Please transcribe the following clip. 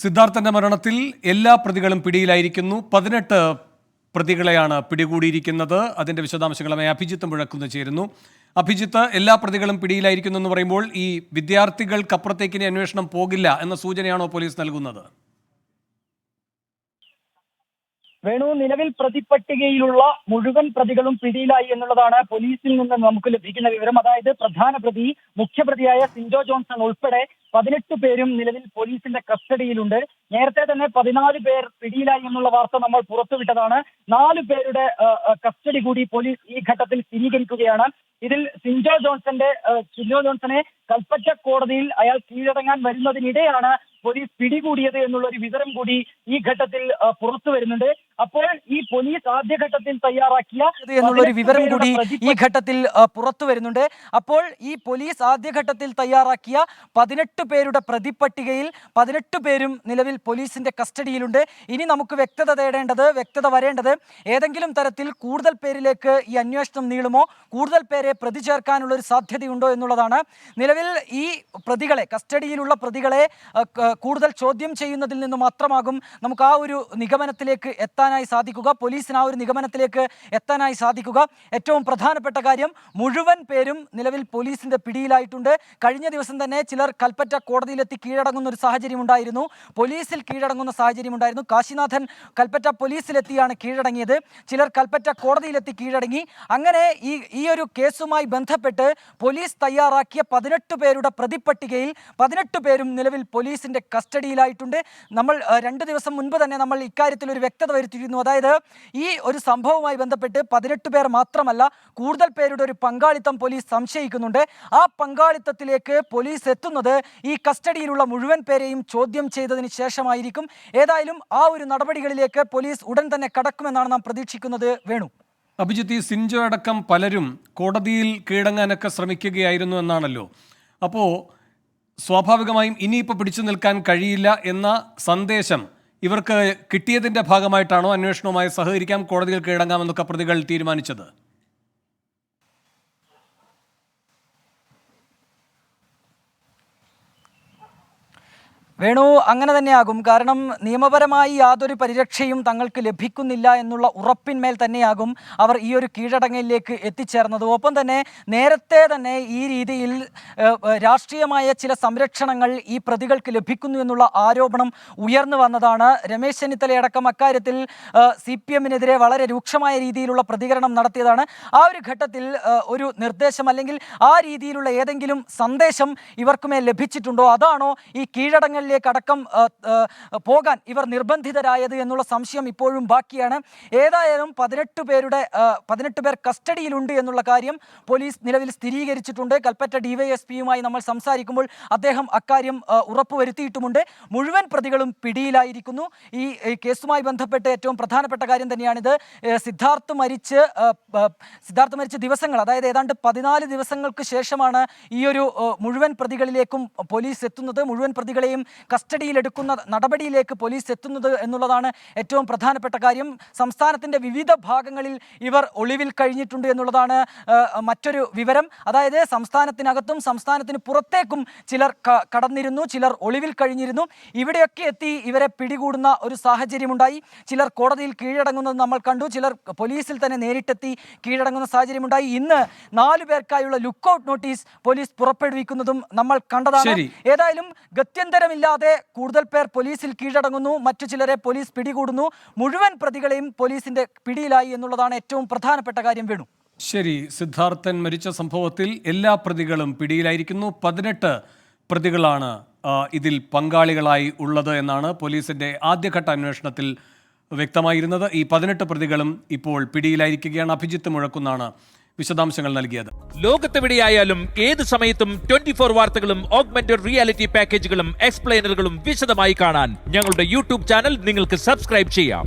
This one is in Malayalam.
സിദ്ധാർത്ഥന്റെ മരണത്തിൽ എല്ലാ പ്രതികളും പിടിയിലായിരിക്കുന്നു. 18 പ്രതികളെയാണ് പിടികൂടിയിരിക്കുന്നത്. അതിന്റെ വിശദാംശങ്ങളുമായി അഭിജിത്ത് മുഴക്കുന്ന് ചേരുന്നു. അഭിജിത്ത്, എല്ലാ പ്രതികളും പിടിയിലായിരിക്കുന്നു എന്ന് പറയുമ്പോൾ ഈ വിദ്യാർത്ഥികൾക്കപ്പുറത്തേക്ക് ഇനി അന്വേഷണം പോകില്ല എന്ന സൂചനയാണോ പോലീസ് നൽകുന്നത്? വേണു, നിലവിൽ പ്രതിപട്ടികയിലുള്ള മുഴുവൻ പ്രതികളും പിടിയിലായി എന്നുള്ളതാണ് പോലീസിൽ നിന്ന് നമുക്ക് ലഭിക്കുന്ന വിവരം. അതായത് പ്രധാന പ്രതി, മുഖ്യപ്രതിയായ സിൻജോ ജോൺസൺ ഉൾപ്പെടെ 18 പേരും നിലവിൽ പോലീസിന്റെ കസ്റ്റഡിയിലുണ്ട്. നേരത്തെ തന്നെ 14 പേർ പിടിയിലായി എന്നുള്ള വാർത്ത നമ്മൾ പുറത്തുവിട്ടതാണ്. 4 പേരുടെ കസ്റ്റഡി കൂടി പോലീസ് ഈ ഘട്ടത്തിൽ സ്ഥിരീകരിക്കുകയാണ്. ഇതിൽ സിൻജോ ജോൺസനെ കൽപ്പറ്റ കോടതിയിൽ അയാൾ കീഴടങ്ങാൻ വരുന്നതിനിടെയാണ് പോലീസ് പിടികൂടിയത് എന്നുള്ളൊരു വിവരം കൂടി ഈ ഘട്ടത്തിൽ പുറത്തു വരുന്നുണ്ട്. അപ്പോൾ ഈ പോലീസ് ആദ്യഘട്ടത്തിൽ തയ്യാറാക്കിയ എന്നുള്ളൊരു വിവരം കൂടി ഈ ഘട്ടത്തിൽ പുറത്തു വരുന്നുണ്ട്. അപ്പോൾ ഈ പോലീസ് ആദ്യഘട്ടത്തിൽ തയ്യാറാക്കിയ 18 പേരുടെ പ്രതിപട്ടികയിൽ 18 പേരും നിലവിൽ പോലീസിന്റെ കസ്റ്റഡിയിലുണ്ട്. ഇനി നമുക്ക് വ്യക്തത വരേണ്ടത് ഏതെങ്കിലും തരത്തിൽ കൂടുതൽ പേരിലേക്ക് ഈ അന്വേഷണം നീളുമോ, കൂടുതൽ പേരെ പ്രതി ചേർക്കാനുള്ള ഒരു സാധ്യതയുണ്ടോ എന്നുള്ളതാണ്. നിലവിൽ ഈ പ്രതികളെ, കസ്റ്റഡിയിലുള്ള പ്രതികളെ കൂടുതൽ ചോദ്യം ചെയ്യുന്നതിൽ നിന്ന് മാത്രമാകും നമുക്ക് ആ ഒരു നിഗമനത്തിലേക്ക് എത്താനായി സാധിക്കുക, പോലീസിന് ആ ഒരു നിഗമനത്തിലേക്ക് എത്താനായി സാധിക്കുക. ഏറ്റവും പ്രധാനപ്പെട്ട കാര്യം, മുഴുവൻ പേരും നിലവിൽ പോലീസിന്റെ പിടിയിലായിട്ടുണ്ട്. കഴിഞ്ഞ ദിവസം തന്നെ ചിലർ കൽപ്പറ്റ കോടതിയിലെത്തി കീഴടങ്ങുന്ന ഒരു സാഹചര്യം ഉണ്ടായിരുന്നു, പോലീസിൽ കീഴടങ്ങുന്ന സാഹചര്യം ഉണ്ടായിരുന്നു. കാശിനാഥൻ കൽപ്പറ്റ പോലീസിലെത്തിയാണ് കീഴടങ്ങിയത്, ചിലർ കൽപ്പറ്റ കോടതിയിലെത്തി കീഴടങ്ങി. അങ്ങനെ ഈ ഒരു കേസുമായി ബന്ധപ്പെട്ട് പോലീസ് തയ്യാറാക്കിയ 18 പേരുടെ പ്രതിപട്ടികയിൽ 18 പേരും നിലവിൽ പോലീസിന്റെ കസ്റ്റഡിയിലായിട്ടുണ്ട്. നമ്മൾ 2 ദിവസം മുൻപ് തന്നെ നമ്മൾ ഇക്കാര്യത്തിൽ ഒരു വ്യക്തത വരുത്തിയിരുന്നു. അതായത് ഈ ഒരു സംഭവവുമായി ബന്ധപ്പെട്ട് 18 പേർ മാത്രമല്ല, കൂടുതൽ പേരുടെ ഒരു പങ്കാളിത്തം പോലീസ് സംശയിക്കുന്നുണ്ട്. ആ പങ്കാളിത്തത്തിലേക്ക് പോലീസ് എത്തുന്നത് ഈ കസ്റ്റഡിയിലുള്ള മുഴുവൻ പേരെയും ചോദ്യം ചെയ്തതിന് ശേഷമായിരിക്കും. ഏതായാലും ആ ഒരു നടപടികളിലേക്ക് പോലീസ് ഉടൻ തന്നെ കടക്കുമെന്നാണ് നാം പ്രതീക്ഷിക്കുന്നത്. വേണു, അഭിജിത്ത്, ഈ സിൻജോ അടക്കം പലരും കോടതിയിൽ കീഴടങ്ങാനൊക്കെ ശ്രമിക്കുകയായിരുന്നു എന്നാണല്ലോ. അപ്പോൾ സ്വാഭാവികമായും ഇനിയിപ്പോൾ പിടിച്ചു നിൽക്കാൻ കഴിയില്ല എന്ന സന്ദേശം ഇവർക്ക് കിട്ടിയതിൻ്റെ ഭാഗമായിട്ടാണോ അന്വേഷണവുമായി സഹകരിക്കാം, കോടതിയിൽ കീഴടങ്ങാമെന്നൊക്കെ പ്രതികൾ തീരുമാനിച്ചത്? വേണു, അങ്ങനെ തന്നെയാകും. കാരണം നിയമപരമായി യാതൊരു പരിരക്ഷയും തങ്ങൾക്ക് ലഭിക്കുന്നില്ല എന്നുള്ള ഉറപ്പിന്മേൽ തന്നെയാകും അവർ ഈ ഒരു കീഴടങ്ങലിലേക്ക് എത്തിച്ചേർന്നത്. ഒപ്പം തന്നെ നേരത്തെ തന്നെ ഈ രീതിയിൽ രാഷ്ട്രീയമായ ചില സംരക്ഷണങ്ങൾ ഈ പ്രതികൾക്ക് ലഭിക്കുന്നു എന്നുള്ള ആരോപണം ഉയർന്നു വന്നതാണ്. രമേശ് ചെന്നിത്തലയടക്കം അക്കാര്യത്തിൽ CPM-നെതിരെ വളരെ രൂക്ഷമായ രീതിയിലുള്ള പ്രതികരണം നടത്തിയതാണ്. ആ ഒരു ഘട്ടത്തിൽ ഒരു നിർദ്ദേശം അല്ലെങ്കിൽ ആ രീതിയിലുള്ള ഏതെങ്കിലും സന്ദേശം ഇവർക്കുമേൽ ലഭിച്ചിട്ടുണ്ടോ, അതാണോ ഈ കീഴടങ്ങൽ അടക്കം പോകാൻ ഇവർ നിർബന്ധിതരായത് എന്നുള്ള സംശയം ഇപ്പോഴും ബാക്കിയാണ്. ഏതായാലും 18 പേർ കസ്റ്റഡിയിലുണ്ട് എന്നുള്ള കാര്യം പോലീസ് നിലവിൽ സ്ഥിരീകരിച്ചിട്ടുണ്ട്. കൽപ്പറ്റ DYSP-യുമായി നമ്മൾ സംസാരിക്കുമ്പോൾ അദ്ദേഹം അക്കാര്യം ഉറപ്പുവരുത്തിയിട്ടുമുണ്ട്. മുഴുവൻ പ്രതികളും പിടിയിലായിരിക്കുന്നു. ഈ കേസുമായി ബന്ധപ്പെട്ട് ഏറ്റവും പ്രധാനപ്പെട്ട കാര്യം തന്നെയാണിത്. സിദ്ധാർത്ഥ് മരിച്ച ദിവസങ്ങൾ, അതായത് ഏതാണ്ട് 14 ദിവസങ്ങൾക്ക് ശേഷമാണ് ഈ ഒരു മുഴുവൻ പ്രതികളിലേക്കും പോലീസ് എത്തുന്നത്, മുഴുവൻ പ്രതികളെയും കസ്റ്റഡിയിലെടുക്കുന്ന നടപടിയിലേക്ക് പോലീസ് എത്തുന്നത് എന്നുള്ളതാണ് ഏറ്റവും പ്രധാനപ്പെട്ട കാര്യം. സംസ്ഥാനത്തിൻ്റെ വിവിധ ഭാഗങ്ങളിൽ ഇവർ ഒളിവിൽ കഴിഞ്ഞിട്ടുണ്ട് എന്നുള്ളതാണ് മറ്റൊരു വിവരം. അതായത് സംസ്ഥാനത്തിനകത്തും സംസ്ഥാനത്തിന് പുറത്തേക്കും ചിലർ കടന്നിരുന്നു, ചിലർ ഒളിവിൽ കഴിഞ്ഞിരുന്നു. ഇവിടെയൊക്കെ എത്തി ഇവരെ പിടികൂടുന്ന ഒരു സാഹചര്യമുണ്ടായി. ചിലർ കോടതിയിൽ കീഴടങ്ങുന്നത് നമ്മൾ കണ്ടു, ചിലർ പോലീസിൽ തന്നെ നേരിട്ടെത്തി കീഴടങ്ങുന്ന സാഹചര്യമുണ്ടായി. ഇന്ന് 4 പേർക്കായുള്ള ലുക്കൌട്ട് നോട്ടീസ് പോലീസ് പുറപ്പെടുവിക്കുന്നതും നമ്മൾ കണ്ടതാണ്. ഏതായാലും ഗത്യന്തരമില്ലാതെ കൂടുതൽ പേർ പോലീസിൽ കീഴടങ്ങുന്നു, മറ്റു ചിലരെ പോലീസ് പിടികൂടുന്നു. മുഴുവൻ പ്രതികളെയും പോലീസിന്റെ പിടിയിലായി എന്നുള്ളതാണ് ഏറ്റവും പ്രധാനപ്പെട്ട കാര്യം. വേണു, ശരി. സിദ്ധാർത്ഥൻ മരിച്ച സംഭവത്തിൽ എല്ലാ പ്രതികളും പിടിയിലായിരിക്കുന്നു. 18 പ്രതികളാണ് ഇതിൽ പങ്കാളികളായി ഉള്ളത് എന്നാണ് പോലീസിന്റെ ആദ്യഘട്ട അന്വേഷണത്തിൽ വ്യക്തമായിരുന്നത്. ഈ 18 പ്രതികളും ഇപ്പോൾ പിടിയിലായിരിക്കുകയാണ്. അഭിജിത്ത് മുഴക്കുന്നാണ് വിശദാംശങ്ങൾ നൽകിയത്. ലോകത്തെവിടെയായാലും ഏത് സമയത്തും 24 വാർത്തകളും ഓഗ്മെന്റഡ് റിയാലിറ്റി പാക്കേജുകളും എക്സ്പ്ലെയിനറുകളും വിശദമായി കാണാൻ ഞങ്ങളുടെ YouTube ചാനൽ നിങ്ങൾക്ക് സബ്സ്ക്രൈബ് ചെയ്യാം.